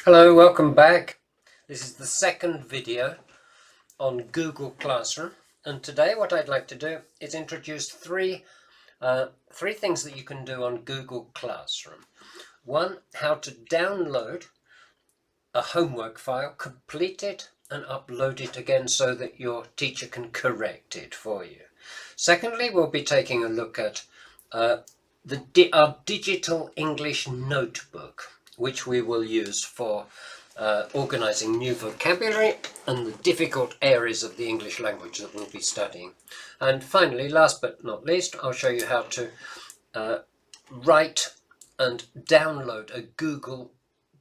Hello, welcome back. This is the second video on Google Classroom, and today what I'd like to do is introduce three things that you can do on Google Classroom. One, how to download a homework file, complete it and upload it again so that your teacher can correct it for you. Secondly, we'll be taking a look at our digital English notebook, which we will use for organising new vocabulary and the difficult areas of the English language that we'll be studying. And finally, last but not least, I'll show you how to write and download a Google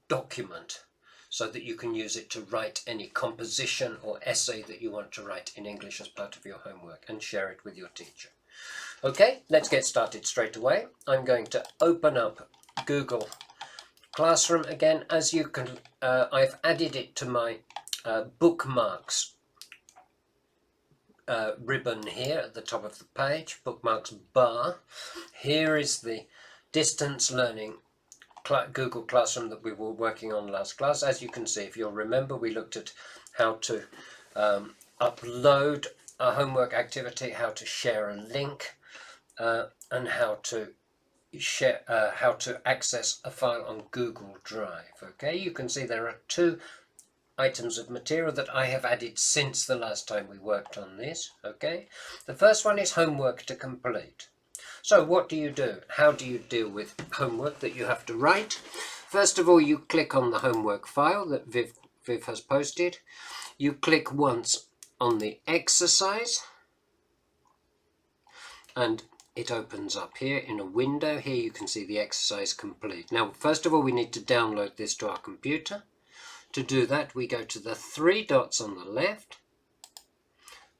document so that you can use it to write any composition or essay that you want to write in English as part of your homework and share it with your teacher. Okay, let's get started straight away. I'm going to open up Google Classroom again. As you can, I've added it to my bookmarks ribbon here at the top of the page, bookmarks bar. Here is the distance learning Google Classroom that we were working on last class. As you can see, if you'll remember, we looked at how to upload a homework activity, how to share a link, and how to access a file on Google Drive. Okay, you can see there are two items of material that I have added since the last time we worked on this. Okay, the first one is homework to complete. So what do you do? How do you deal with homework that you have to write? First of all, you click on the homework file that Viv has posted. You click once on the exercise and it opens up here in a window. Here you can see the exercise complete. Now, first of all, we need to download this to our computer. To do that, we go to the three dots on the left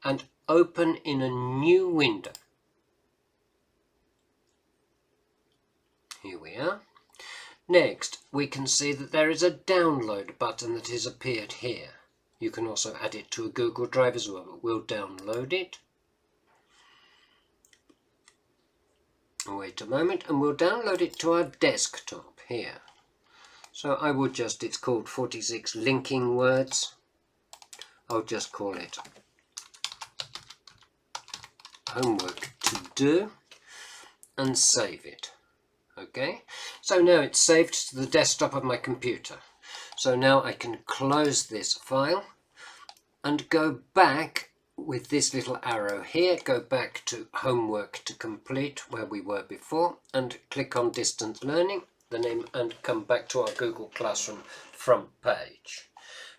and open in a new window. Here we are. Next, we can see that there is a download button that has appeared here. You can also add it to a Google Drive as well, but we'll download it. Wait a moment, and we'll download it to our desktop here. So I will just, it's called 46 linking words. I'll just call it homework to do and save it. Okay, so now it's saved to the desktop of my computer. So now I can close this file and go back with this little arrow here, go back to homework to complete where we were before and click on distance learning, the name, and come back to our Google Classroom front page.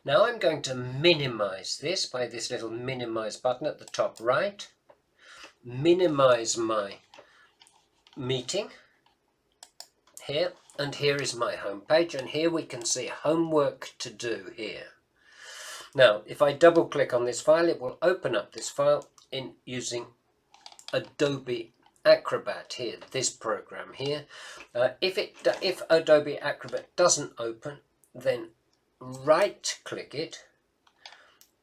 Now I'm going to minimize this by this little minimize button at the top right, minimize my meeting here, and here is my home page, and here we can see homework to do here. Now, if I double click on this file, it will open up this file in using Adobe Acrobat here, this program here. If Adobe Acrobat doesn't open, then right click it,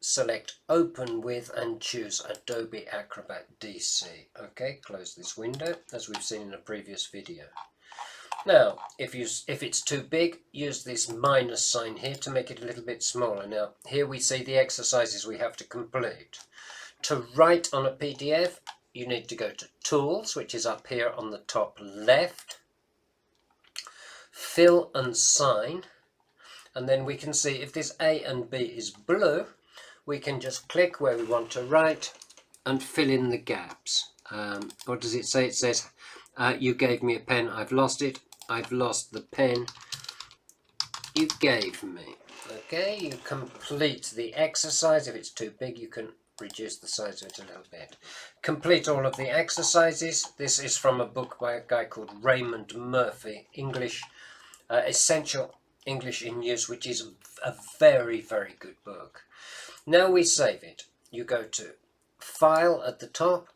select open with and choose Adobe Acrobat DC. Okay, close this window as we've seen in a previous video. Now, if it's too big, use this minus sign here to make it a little bit smaller. Now, here we see the exercises we have to complete. To write on a PDF, you need to go to Tools, which is up here on the top left, Fill and Sign, and then we can see if this A and B is blue, we can just click where we want to write and fill in the gaps. What does it say? It says, you gave me a pen, I've lost it. I've lost the pen you gave me. Okay, you complete the exercise. If it's too big, you can reduce the size of it a little bit. Complete all of the exercises. This is from a book by a guy called Raymond Murphy, English, Essential English in Use, which is a very, very good book. Now we save it. You go to File at the top,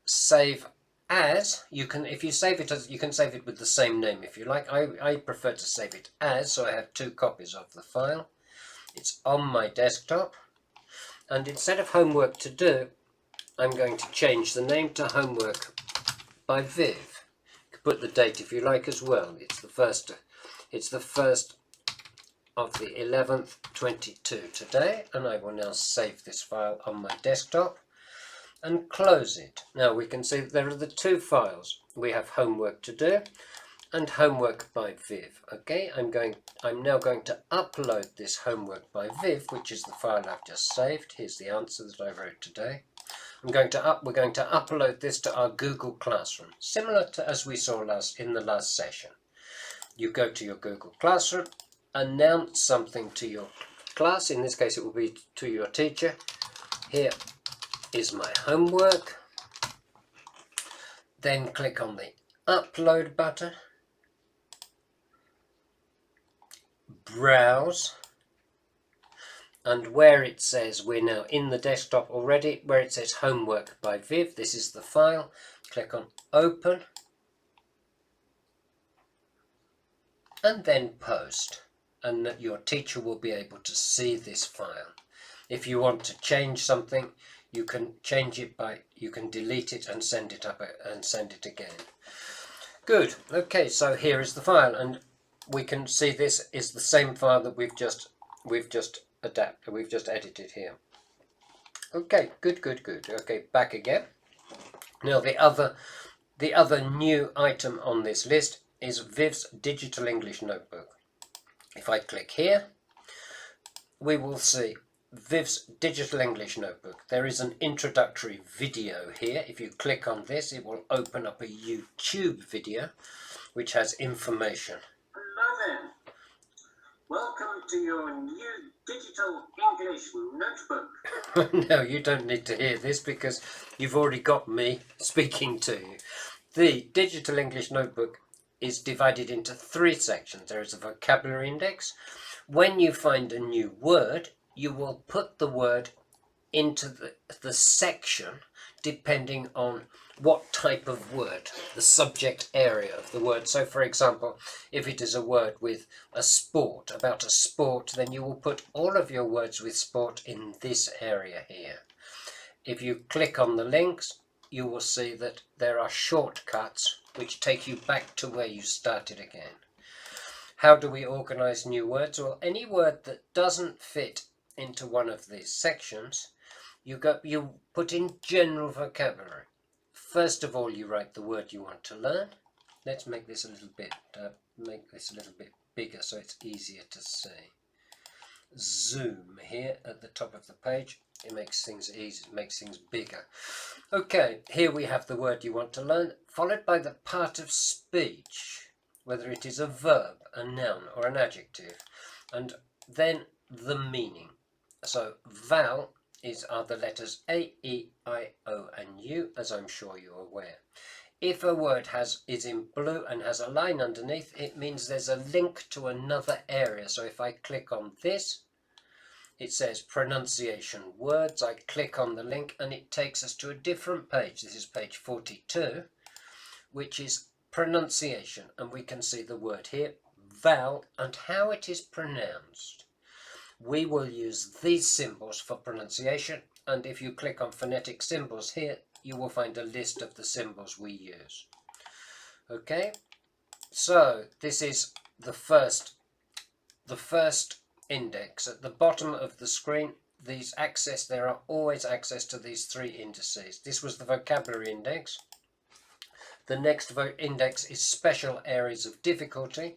Save As. You can, if you save it as, you can save it with the same name if you like. I prefer to save it as, so I have two copies of the file. It's on my desktop, and instead of homework to do, I'm going to change the name to homework by Viv. You can put the date if you like as well. It's the first of the 11th 22 today, and I will now save this file on my desktop and close it. Now we can see there are the two files. We have homework to do and homework by Viv. Okay, I'm now going to upload this homework by Viv, which is the file I've just saved. Here's the answer that I wrote today. We're going to upload this to our Google Classroom, similar to as we saw in the last session. You go to your Google Classroom, announce something to your class. In this case, it will be to your teacher. Here is my homework. Then click on the upload button. Browse. And where it says we're now in the desktop already, where it says homework by Viv, this is the file. Click on open. And then post. And that your teacher will be able to see this file. If you want to change something, you can change it you can delete it and send it up and send it again. Good. Okay, so here is the file, and we can see this is the same file that we've just edited here. Okay, good. Okay, back again. Now the other new item on this list is Viv's Digital English Notebook. If I click here, we will see Viv's Digital English Notebook. There is an introductory video here. If you click on this, it will open up a YouTube video which has information. Hello there. Welcome to your new Digital English Notebook. No, you don't need to hear this because you've already got me speaking to you. The Digital English Notebook is divided into 3 sections. There is a vocabulary index. When you find a new word, you will put the word into the section depending on what type of word, the subject area of the word. So for example, if it is a word with about a sport, then you will put all of your words with sport in this area here. If you click on the links, you will see that there are shortcuts which take you back to where you started again. How do we organize new words? Well, any word that doesn't fit into one of these sections, you put in general vocabulary. First of all, you write the word you want to learn. Let's make this a little bit bigger so it's easier to see. Zoom here at the top of the page. It makes things easy, it makes things bigger. Okay, here we have the word you want to learn, followed by the part of speech, whether it is a verb, a noun, or an adjective, and then the meaning. So vowel are the letters A, E, I, O, and U, as I'm sure you're aware. If a word is in blue and has a line underneath, it means there's a link to another area. So if I click on this, it says pronunciation words. I click on the link and it takes us to a different page. This is page 42, which is pronunciation. And we can see the word here, vowel, and how it is pronounced. We will use these symbols for pronunciation, and if you click on phonetic symbols here, you will find a list of the symbols we use. Okay, so this is the first index. At the bottom of the screen, there are always access to these 3 indices. This was the vocabulary index. The next index is special areas of difficulty,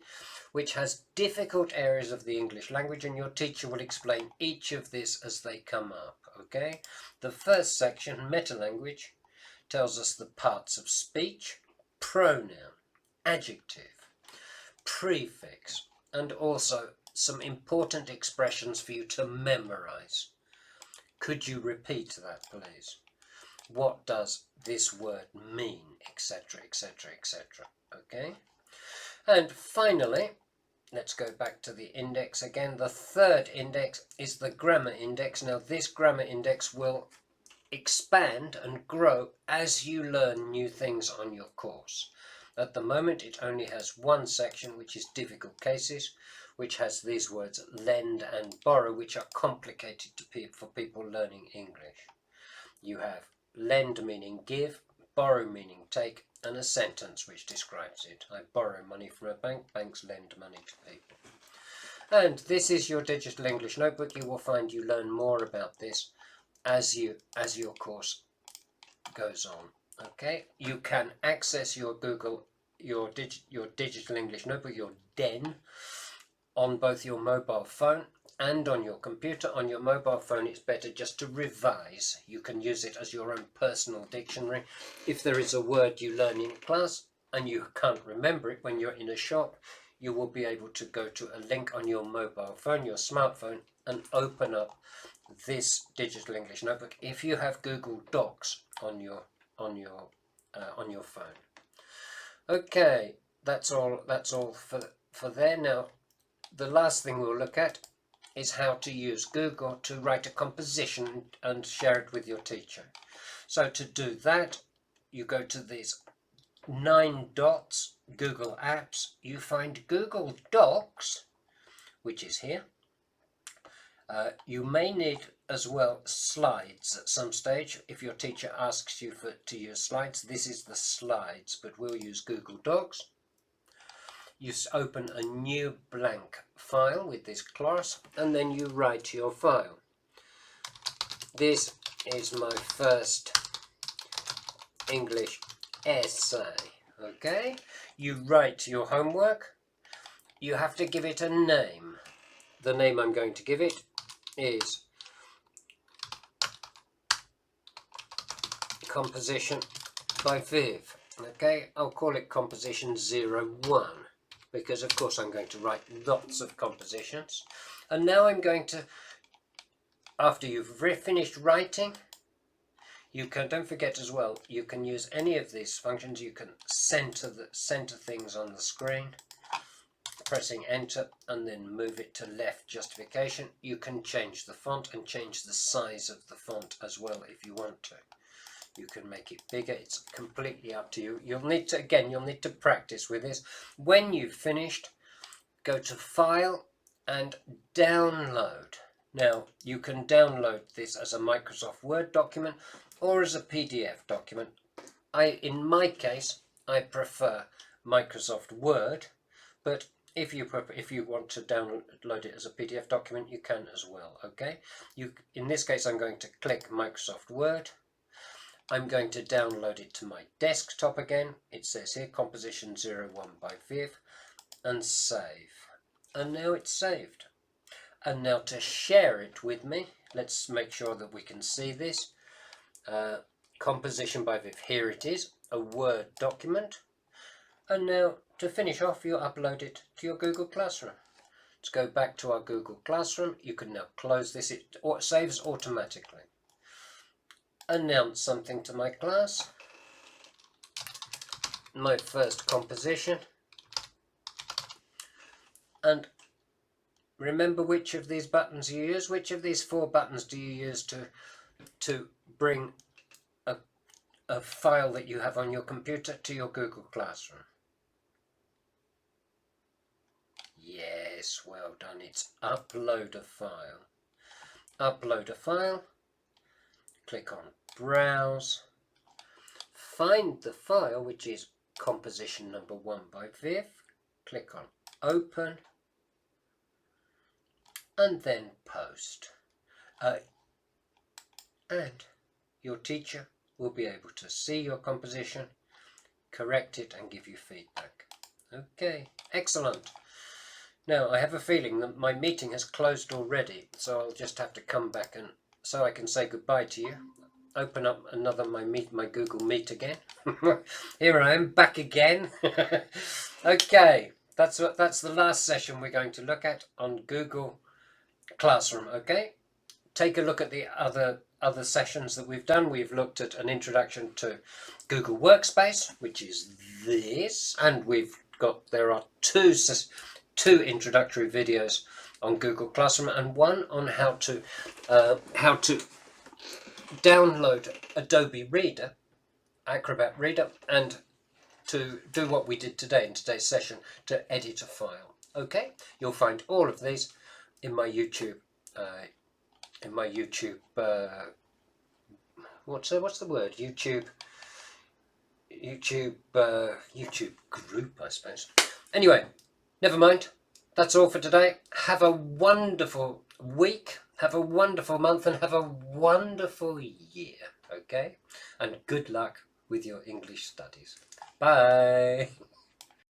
which has difficult areas of the English language, and your teacher will explain each of these as they come up, okay? The first section, meta-language, tells us the parts of speech, pronoun, adjective, prefix, and also some important expressions for you to memorize. Could you repeat that, please? What does this word mean, etc., etc., etc., okay? And finally, let's go back to the index again. The third index is the grammar index. Now this grammar index will expand and grow as you learn new things on your course. At the moment it only has 1 section, which is difficult cases, which has these words lend and borrow, which are complicated for people learning English. You have lend meaning give, borrow meaning take, and a sentence which describes it. I borrow money from a bank, banks lend money to people. And this is your Digital English Notebook. You will find you learn more about this as your course goes on. Okay, you can access your Digital English Notebook, your DEN, on both your mobile phone and on your computer. On your mobile phone, it's better just to revise. You can use it as your own personal dictionary. If there is a word you learn in class and you can't remember it when you're in a shop, you will be able to go to a link on your mobile phone, your smartphone, and open up this Digital English Notebook if you have Google Docs on your phone. Okay, that's all for there. Now, the last thing we'll look at is how to use Google to write a composition and share it with your teacher. So to do that, you go to these 9 dots, Google Apps, you find Google Docs, which is here. You may need as well slides at some stage. If your teacher asks you to use slides, this is the slides, but we'll use Google Docs. You open a new blank file with this class, and then you write your file. This is my first English essay. Okay, you write your homework. You have to give it a name. The name I'm going to give it is Composition by Viv. Okay, I'll call it Composition 01 because of course I'm going to write lots of compositions. And now I'm going to, after you've finished writing, you can, don't forget as well, you can use any of these functions. You can center things on the screen, pressing enter, and then move it to left justification. You can change the font and change the size of the font as well if you want to. You can make it bigger. It's completely up to you. You'll need to practice with this. When you've finished, go to File and Download. Now, you can download this as a Microsoft Word document or as a PDF document. In my case, I prefer Microsoft Word, but if you want to download it as a PDF document, you can as well. Okay. In this case, I'm going to click Microsoft Word. I'm going to download it to my desktop again. It says here Composition 01 by Viv, and save. And now it's saved. And now to share it with me, let's make sure that we can see this. Composition by Viv, here it is, a Word document. And now to finish off, you upload it to your Google Classroom. Let's go back to our Google Classroom. You can now close this. It saves automatically. Announce something to my class. My first composition. And remember which of these buttons you use. Which of these 4 buttons do you use to bring a file that you have on your computer to your Google Classroom? Yes, well done. It's upload a file. Upload a file. Click on Browse. Find the file, which is Composition number 1 by Viv. Click on Open. And then Post. And your teacher will be able to see your composition, correct it, and give you feedback. Okay, excellent. Now, I have a feeling that my meeting has closed already, so I'll just have to come back and so I can say goodbye to you. Open up another my Google Meet again. Here I am, back again. Okay, that's the last session we're going to look at on Google Classroom. Okay, take a look at the other sessions that we've done. We've looked at an introduction to Google Workspace, which is this, and there are two introductory videos on Google Classroom and one on how to download Adobe Reader, Acrobat Reader, and to do what we did today in today's session, to edit a file. Okay, you'll find all of these in my YouTube. What's the word? YouTube group, I suppose. Anyway, never mind. That's all for today. Have a wonderful week, have a wonderful month, and have a wonderful year, okay? And good luck with your English studies. Bye.